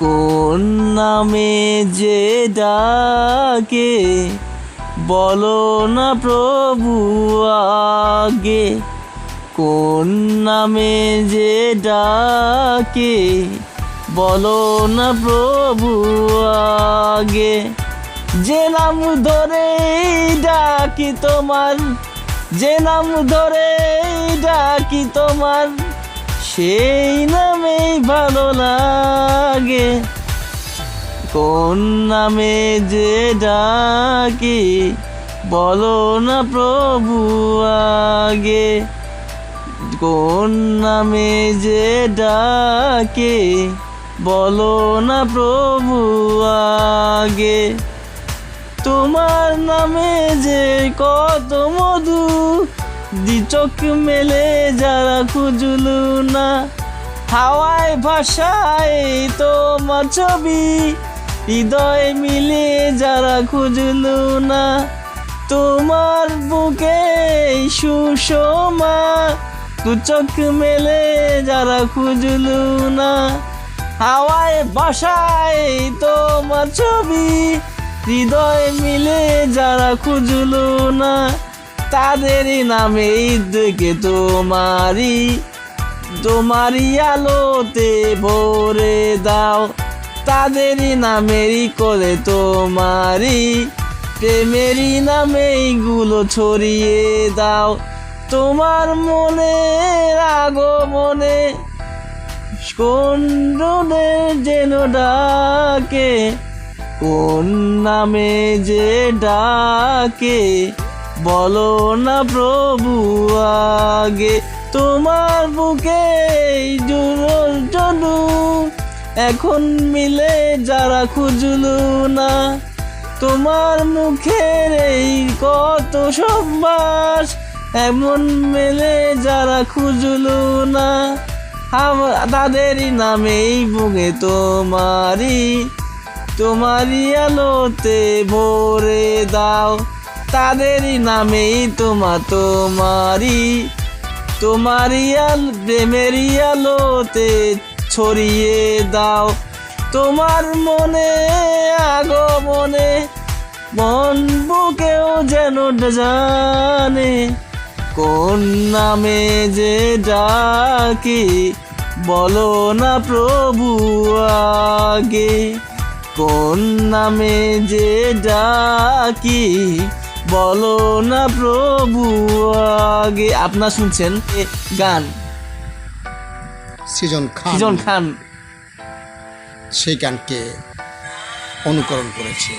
কোন নামে যে ডাকে বলো না প্রভু আগে, কোন নামে যে ডাকে বলো না প্রভু আগে। যে নাম ধরে ডাকি তোমার, যে নাম ধরে ডাকি তোমার, সেই নামেই ভালো লাগে। কোন নামে যে ডাকি বলো না প্রভু আগে, কোন নামে যে ডাকে বলো না প্রভু আগে। তোমার নামে যে কত মধু, চোখ মেলে যারা খুঁজলু না, হাওয়ায় ভাষায় তোমার ছবি, হৃদয় মিলে যারা খুঁজলু না। তোমার বুকে সুষমা, চোখ মেলে যারা খুঁজলু না, হাওয়ায় ভাষায় তোমার ছবি, হৃদয় মিলে যারা খুঁজলু না, তাদেরই নামে দেখে তোমারই আলোতে ভরে দাও। তাদেরই নামেরই করে তোমারই প্রেমেরই নামেইগুলো ছড়িয়ে দাও। তোমার মনের আগমনে কোন রোদে যেন ডাকে, কোন নামে যে ডাকে বলো না প্রভু আগে। তোমার বুকে জনু এখন মিলে যারা খুঁজলু না, তোমার মুখের এই কত সম্বাস এমন মেলে যারা খুঁজলু না, তাদেরই নামেই বুকে তোমারই আলোতে ভরে দাও। তাদেরই নামেই তোমারই প্রেমেরই আলোতে ছড়িয়ে দাও। তোমার মনে আগমনে মন বুকেও যেন জানে, কোন নামে যে ডাকি বলো না প্রভু আগে, কোন নামে যে ডাকি বলো না প্রভু আগে। আপনারা শুনছেন গান সৃজন খান সেই গানকে অনুকরণ করেছে।